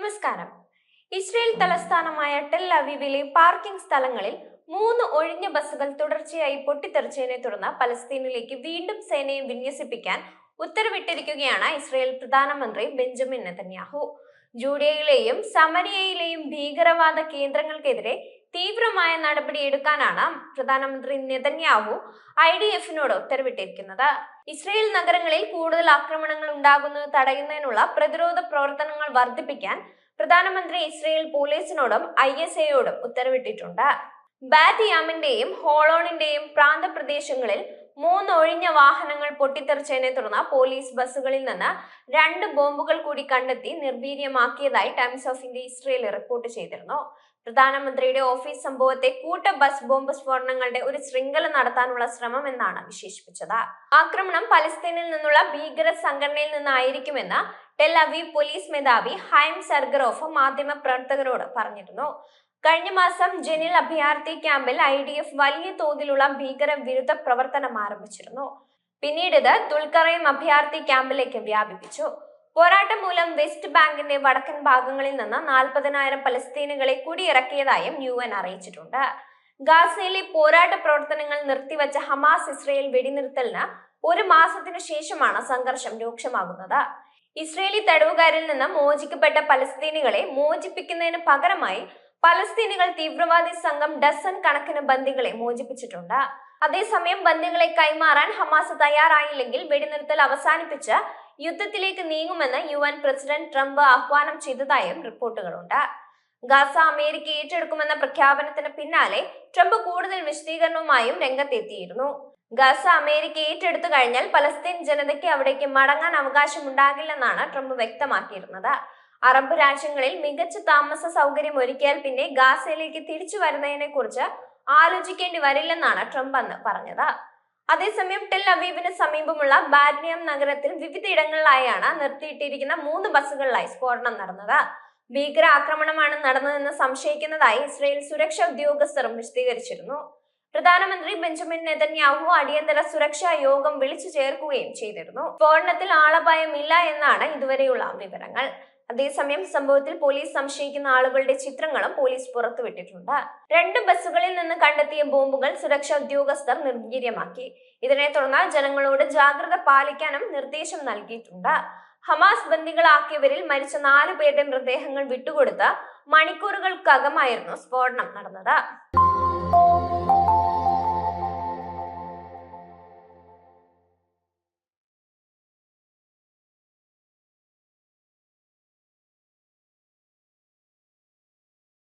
നമസ്കാരം. ഇസ്രയേൽ തലസ്ഥാനമായ tell അവീവിലെ parking സ്ഥലങ്ങളിൽ 3 ഒഴിഞ്ഞ ബസ്സുകൾ തുടർച്ചയായി പൊട്ടിത്തെറിച്ചതിനെ തുടർന്ന് പലസ്തീനിലേക്ക് വീണ്ടും സേനയെ വിന്യസിപ്പിക്കാൻ ഉത്തരവിട്ടിരിക്കുകയാണ് ഇസ്രയേൽ പ്രധാനമന്ത്രി ബെഞ്ചമിൻ നെതന്യാഹു. ജൂഡിയയിലെയും സമരിയയിലെയും ഭീകരവാദ കേന്ദ്രങ്ങൾക്കെതിരെ തീവ്രമായ നടപടിയെടുക്കാനാണ് പ്രധാനമന്ത്രി നെതന്യാഹു IDF-നോട് ഉത്തരവിട്ടിരിക്കുന്നത്. ഇസ്രയേൽ നഗരങ്ങളിൽ കൂടുതൽ ആക്രമണങ്ങൾ ഉണ്ടാകുന്നത് തടയുന്നതിനുള്ള പ്രതിരോധ പ്രവർത്തനങ്ങൾ വർദ്ധിപ്പിക്കാൻ പ്രധാനമന്ത്രി ഇസ്രയേൽ പോലീസിനോടും ISAയോടും ഉത്തരവിട്ടിട്ടുണ്ട്. ബാറ്റ് യാമിന്റെയും ഹോളോണിന്റെയും പ്രാന്തപ്രദേശങ്ങളിൽ 3 ഒഴിഞ്ഞ വാഹനങ്ങൾ പൊട്ടിത്തെറിച്ചതിനെ തുടർന്ന് പോലീസ് ബസ്സുകളിൽ നിന്ന് 2 ബോംബുകൾ കൂടി കണ്ടെത്തി നിർവീര്യമാക്കിയതായി Times of India Israel report ചെയ്തിരുന്നു. പ്രധാനമന്ത്രിയുടെ ഓഫീസ് സംഭവത്തെ കൂട്ട ബസ് ബോംബ് സ്ഫോടനങ്ങളുടെ ഒരു ശൃംഖല നടത്താനുള്ള ശ്രമം എന്നാണ് വിശേഷിപ്പിച്ചത്. ആക്രമണം പലസ്തീനിൽ നിന്നുള്ള ഭീകര സംഘടനയിൽ നിന്നായിരിക്കുമെന്ന് ടെൽ അവീവ് പോലീസ് മേധാവി ഹൈം സർഗറോഫ് മാധ്യമ പ്രവർത്തകരോട് പറഞ്ഞിരുന്നു. കഴിഞ്ഞ മാസം ജനിൽ അഭയാർത്ഥി ക്യാമ്പിൽ IDF വലിയ തോതിലുള്ള ഭീകര വിരുദ്ധ പ്രവർത്തനം ആരംഭിച്ചിരുന്നു. പിന്നീട് ഇത് ദുൽഖറയും അഭയാർത്ഥി ക്യാമ്പിലേക്ക് വ്യാപിപ്പിച്ചു. പോരാട്ടം മൂലം വെസ്റ്റ് ബാങ്കിന്റെ വടക്കൻ ഭാഗങ്ങളിൽ നിന്ന് 40,000 പലസ്തീനുകളെ കുടിയിറക്കിയതായും UN അറിയിച്ചിട്ടുണ്ട്. ഗാസയിലെ പോരാട്ട പ്രവർത്തനങ്ങൾ നിർത്തിവച്ച ഹമാസ് ഇസ്രയേൽ വെടിനിർത്തലിന് 1 മാസത്തിനു ശേഷമാണ് സംഘർഷം രൂക്ഷമാകുന്നത്. ഇസ്രയേലി തടവുകാരിൽ നിന്ന് മോചിക്കപ്പെട്ട പലസ്തീനികളെ മോചിപ്പിക്കുന്നതിന് പകരമായി പലസ്തീനികൾ തീവ്രവാദി സംഘം ഡസൻ കണക്കിന് ബന്ദികളെ മോചിപ്പിച്ചിട്ടുണ്ട്. അതേസമയം ബന്ദികളെ കൈമാറാൻ ഹമാസ് തയ്യാറായില്ലെങ്കിൽ വെടിനിർത്തൽ അവസാനിപ്പിച്ച് യുദ്ധത്തിലേക്ക് നീങ്ങുമെന്ന് UN പ്രസിഡന്റ് ട്രംപ് ആഹ്വാനം ചെയ്തതായും റിപ്പോർട്ടുകളുണ്ട്. ഗാസ അമേരിക്ക ഏറ്റെടുക്കുമെന്ന പ്രഖ്യാപനത്തിന് പിന്നാലെ ട്രംപ് കൂടുതൽ വിശദീകരണവുമായും രംഗത്തെത്തിയിരുന്നു. ഗാസ അമേരിക്ക ഏറ്റെടുത്തു കഴിഞ്ഞാൽ പലസ്തീൻ ജനതയ്ക്ക് അവിടേക്ക് മടങ്ങാൻ അവകാശമുണ്ടാകില്ലെന്നാണ് ട്രംപ് വ്യക്തമാക്കിയിരുന്നത്. അറബ് രാജ്യങ്ങളിൽ മികച്ച താമസ സൗകര്യം ഒരുക്കിയാൽ പിന്നെ ഗാസയിലേക്ക് തിരിച്ചു വരുന്നതിനെ കുറിച്ച് ആലോചിക്കേണ്ടി വരില്ലെന്നാണ് ട്രംപ് അന്ന് പറഞ്ഞത്. അതേസമയം ടെൽ അവീവിന് സമീപമുള്ള ബാറ്റ്നിയം നഗരത്തിൽ വിവിധയിടങ്ങളിലായാണ് നിർത്തിയിട്ടിരിക്കുന്ന 3 ബസ്സുകളിലായി സ്ഫോടനം നടന്നത്. ഭീകര ആക്രമണമാണ് നടന്നതെന്ന് സംശയിക്കുന്നതായി ഇസ്രയേൽ സുരക്ഷാ ഉദ്യോഗസ്ഥരും വിശദീകരിച്ചിരുന്നു. പ്രധാനമന്ത്രി ബെഞ്ചമിൻ നെതന്യാഹു അടിയന്തര സുരക്ഷാ യോഗം വിളിച്ചു ചേർക്കുകയും ചെയ്തിരുന്നു. സ്ഫോടനത്തിൽ ആളപായമില്ല എന്നാണ് ഇതുവരെയുള്ള വിവരങ്ങൾ. അതേസമയം സംഭവത്തിൽ പോലീസ് സംശയിക്കുന്ന ആളുകളുടെ ചിത്രങ്ങളും പോലീസ് പുറത്തുവിട്ടിട്ടുണ്ട്. 2 ബസ്സുകളിൽ നിന്ന് കണ്ടെത്തിയ ബോംബുകൾ സുരക്ഷാ ഉദ്യോഗസ്ഥർ നിർവീര്യമാക്കി. ഇതിനെ തുടർന്ന് ജനങ്ങളോട് ജാഗ്രത പാലിക്കാനും നിർദ്ദേശം നൽകിയിട്ടുണ്ട്. ഹമാസ് ബന്ദികളാക്കിയവരിൽ മരിച്ച 4 പേരുടെ മൃതദേഹങ്ങൾ വിട്ടുകൊടുത്ത് മണിക്കൂറുകൾക്കകമായിരുന്നു സ്ഫോടനം നടന്നത്.